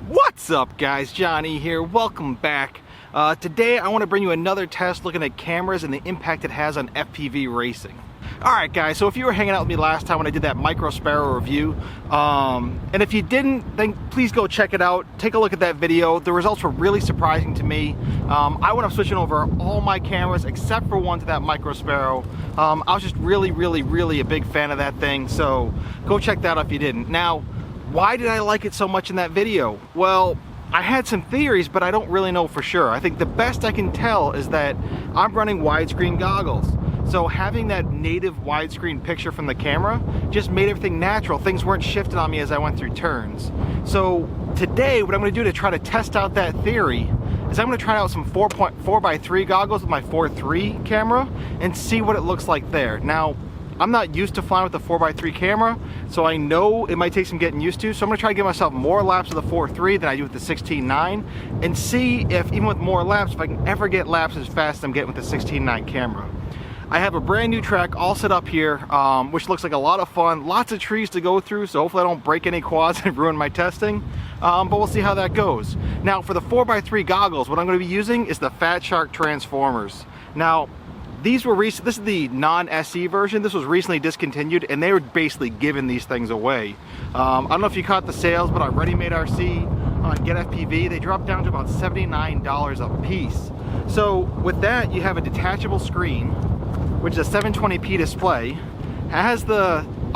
What's up guys, Johnny here, welcome back. Today I want to bring you another test looking at cameras and the impact it has on FPV racing. Alright guys, so if you were hanging out with me last time when I did that Micro Sparrow review, and if you didn't, then please go check it out, take a look at that video. The results were really surprising to me. I went up switching over all my cameras except for one to that Micro Sparrow. I was just really a big fan of that thing, so go check that out if you didn't. Now, why did I like it so much in that video? Well, I had some theories, but I don't really know for sure. I think the best I can tell is that I'm running widescreen goggles. So having that native widescreen picture from the camera just made everything natural. Things weren't shifting on me as I went through turns. So today, what I'm gonna do to try to test out that theory is I'm gonna try out some 4x3 goggles with my 4.3 camera and see what it looks like there. Now, I'm not used to flying with the 4x3 camera, so I know it might take some getting used to, so I'm gonna try to give myself more laps with the 4.3 than I do with the 16.9 and see if, even with more laps, if I can ever get laps as fast as I'm getting with the 16.9 camera. I have a brand new track all set up here, which looks like a lot of fun, lots of trees to go through, so hopefully I don't break any quads and ruin my testing, but we'll see how that goes. Now for the 4x3 goggles, what I'm gonna be using is the Fat Shark Transformers. Now, these were recent. This is the non-SE version. This was recently discontinued, and they were basically giving these things away. I don't know if you caught the sales, but on Ready Made RC, on Get FPV, they dropped down to about $79 a piece. So with that, you have a detachable screen, which is a 720p display, has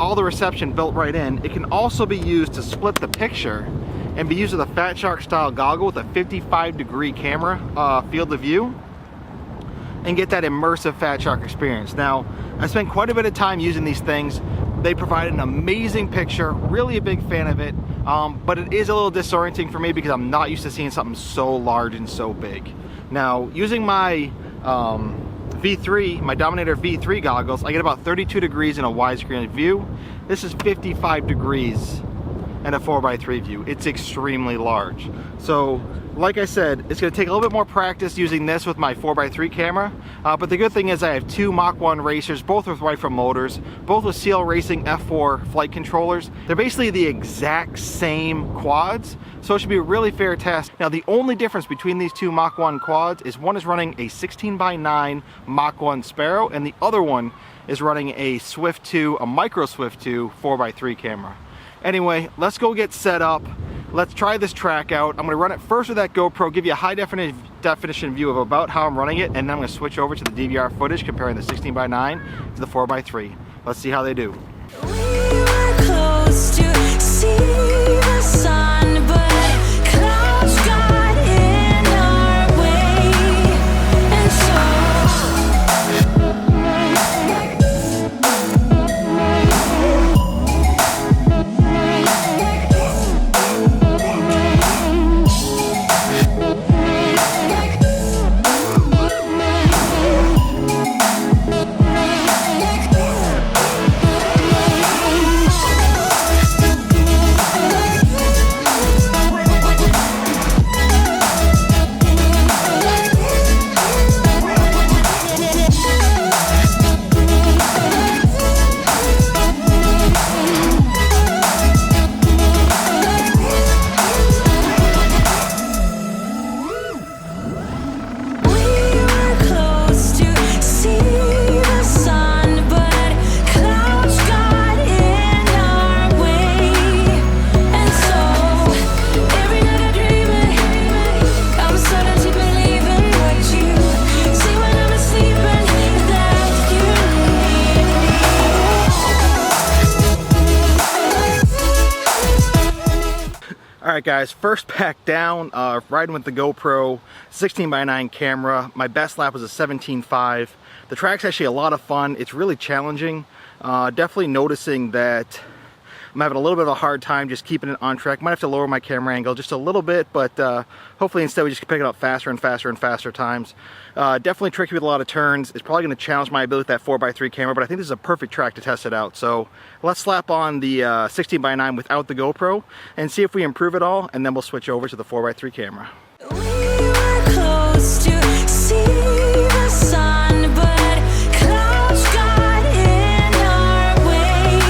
all the reception built right in. It can also be used to split the picture and be used with a Fat Shark style goggle with a 55-degree camera field of view, and get that immersive Fat Shark experience. Now, I spent quite a bit of time using these things. They provide an amazing picture, really a big fan of it, but it is a little disorienting for me because I'm not used to seeing something so large and so big. Now, using my V3, my Dominator V3 goggles, I get about 32 degrees in a widescreen view. This is 55 degrees in a 4x3 view. It's extremely large. So, like I said, it's gonna take a little bit more practice using this with my 4x3 camera, but the good thing is I have two Mach 1 racers, both with Rifle motors, both with CL Racing F4 flight controllers. They're basically the exact same quads, so it should be a really fair test. Now, the only difference between these two Mach 1 quads is one is running a 16x9 Mach 1 Sparrow, and the other one is running a Swift 2, a Micro Swift 2 4x3 camera. Anyway, let's go get set up. Let's try this track out. I'm gonna run it first with that GoPro, give you a high definition view of about how I'm running it, and then I'm gonna switch over to the DVR footage comparing the 16x9 to the 4x3. Let's see how they do. We were close to see the sun, but clouds got in our way, and Alright guys, first pack down, riding with the GoPro 16x9 camera. My best lap was a 17.5. The track's actually a lot of fun. It's really challenging. Definitely noticing that I'm having a little bit of a hard time just keeping it on track. Might have to lower my camera angle just a little bit, but hopefully instead we just pick it up faster and faster and faster times. Definitely tricky with a lot of turns. It's probably going to challenge my ability with that 4x3 camera, but I think this is a perfect track to test it out. So let's slap on the 16x9 without the GoPro and see if we improve it all, and then we'll switch over to the 4x3 camera. we were close to see the sun, but clouds got in our way,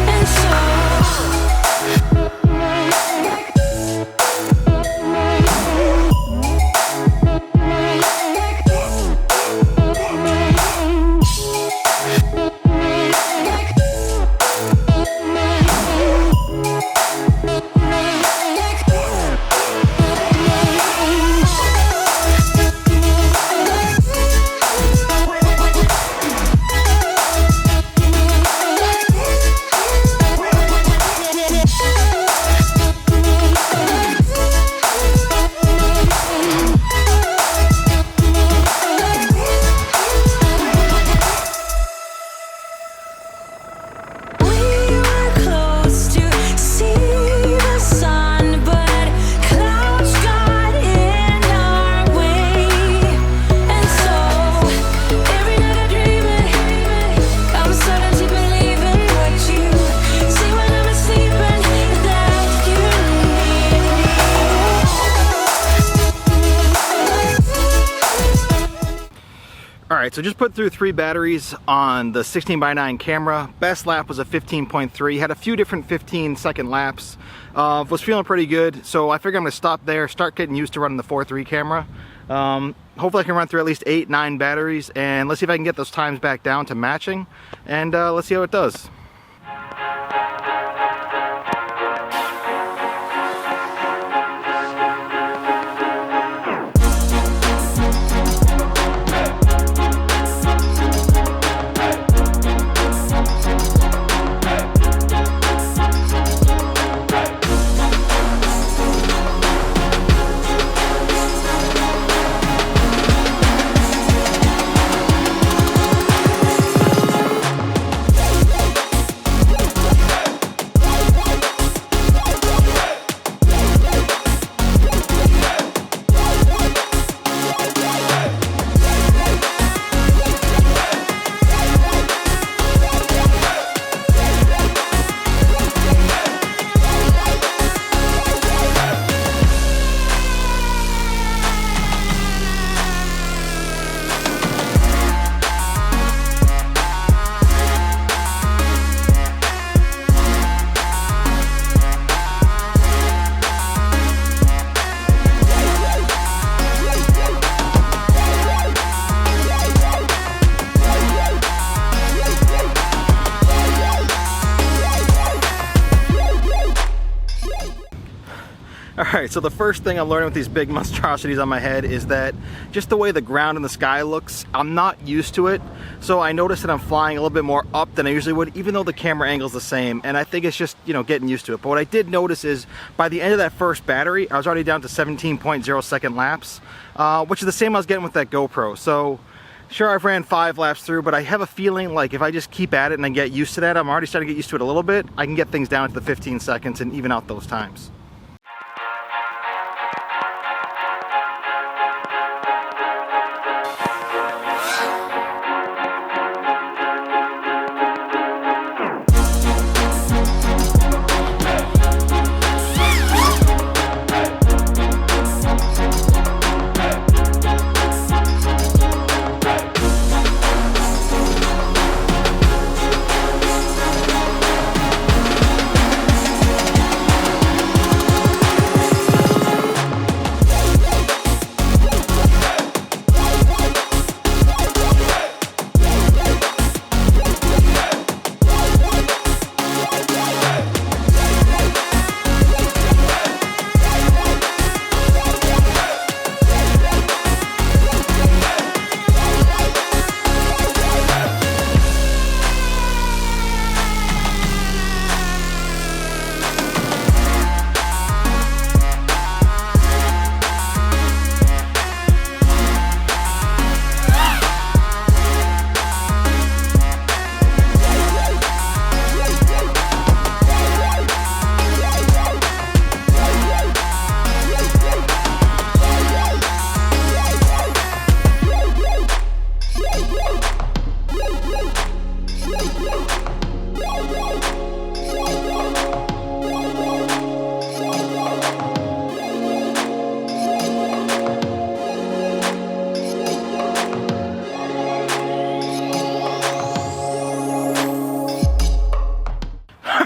and so Alright, so just put through 3 batteries on the 16:9 camera. Best lap was a 15.3. Had a few different 15-second laps. Was feeling pretty good, so I figure I'm going to stop there, start getting used to running the 4.3 camera. Hopefully I can run through at least 8-9 batteries, and let's see if I can get those times back down to matching, and let's see how it does. Alright, so the first thing I'm learning with these big monstrosities on my head is that just the way the ground in the sky looks, I'm not used to it. So I noticed that I'm flying a little bit more up than I usually would, even though the camera angle is the same. And I think it's just, you know, getting used to it. But what I did notice is by the end of that first battery, I was already down to 17.0 second laps, which is the same I was getting with that GoPro. So sure, I've ran 5 laps through, but I have a feeling like if I just keep at it and I get used to that, I'm already starting to get used to it a little bit, I can get things down to the 15 seconds and even out those times.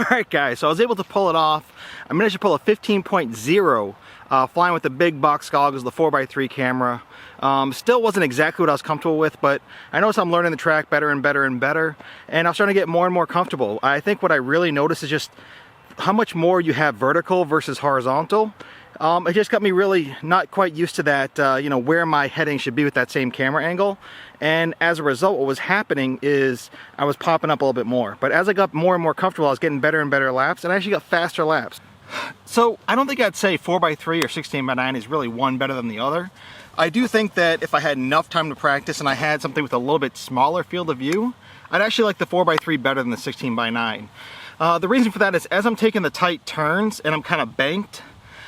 Alright guys, so I was able to pull it off. I managed to pull a 15.0 flying with the big box goggles, the 4x3 camera. Still wasn't exactly what I was comfortable with, but I noticed I'm learning the track better and better and better, and I'm starting to get more and more comfortable. I think what I really noticed is just how much more you have vertical versus horizontal. It just got me really not quite used to that, you know, where my heading should be with that same camera angle. And as a result, what was happening is I was popping up a little bit more. But as I got more and more comfortable, I was getting better and better laps, and I actually got faster laps. So I don't think I'd say 4x3 or 16:9 is really one better than the other. I do think that if I had enough time to practice and I had something with a little bit smaller field of view, I'd actually like the 4x3 better than the 16:9. The reason for that is as I'm taking the tight turns and I'm kind of banked,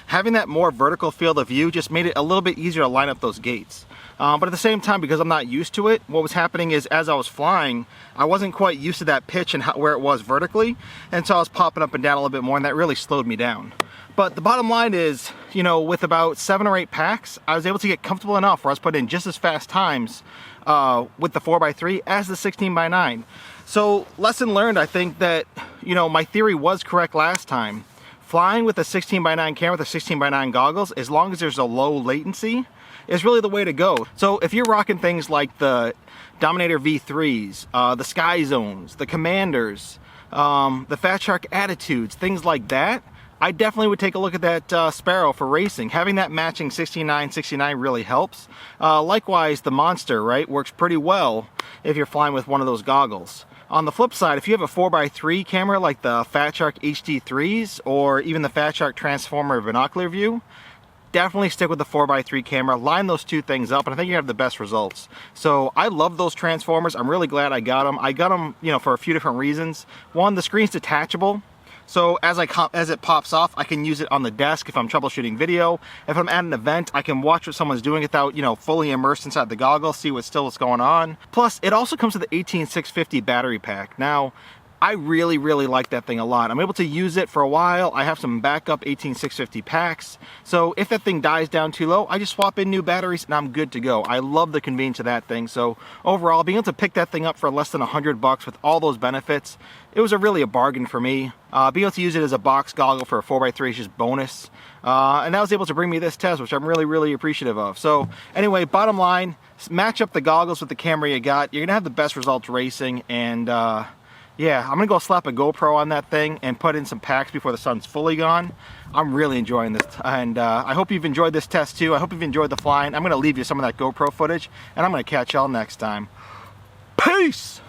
having that more vertical field of view just made it a little bit easier to line up those gates. But at the same time, because I'm not used to it, what was happening is as I was flying, I wasn't quite used to that pitch and where it was vertically, and so I was popping up and down a little bit more, and that really slowed me down. But the bottom line is, you know, with about 7 or 8 packs, I was able to get comfortable enough where I was putting in just as fast times with the 4x3 as the 16x9. So lesson learned, I think that, you know, my theory was correct last time. Flying with a 16x9 camera with a 16x9 goggles, as long as there's a low latency, is really the way to go. So if you're rocking things like the Dominator V3s, the Sky Zones, the Commanders, the Fat Shark Attitudes, things like that, I definitely would take a look at that Sparrow for racing. Having that matching 16x9 really helps. Likewise, the Monster, right, works pretty well if you're flying with one of those goggles. On the flip side, if you have a 4x3 camera like the Fat Shark HD3s or even the Fat Shark Transformer Binocular View, definitely stick with the 4x3 camera. Line those two things up and I think you have the best results. So I love those Transformers. I'm really glad I got them. I got them, you know, for a few different reasons. One, the screen's detachable. So as it pops off, I can use it on the desk if I'm troubleshooting video. If I'm at an event, I can watch what someone's doing without, you know, fully immersed inside the goggles, see what's going on. Plus, it also comes with the 18650 battery pack. Now, I really like that thing a lot. I'm able to use it for a while. I have some backup 18650 packs. So if that thing dies down too low, I just swap in new batteries and I'm good to go. I love the convenience of that thing. So overall, being able to pick that thing up for less than $100 with all those benefits, it was really a bargain for me. Being able to use it as a box goggle for a 4x3 is just bonus. And that was able to bring me this test, which I'm really appreciative of. So anyway, bottom line, match up the goggles with the camera you got. You're gonna have the best results racing, and yeah, I'm gonna go slap a GoPro on that thing and put in some packs before the sun's fully gone. I'm really enjoying this, and I hope you've enjoyed this test too. I hope you've enjoyed the flying. I'm gonna leave you some of that GoPro footage, and I'm gonna catch y'all next time. Peace!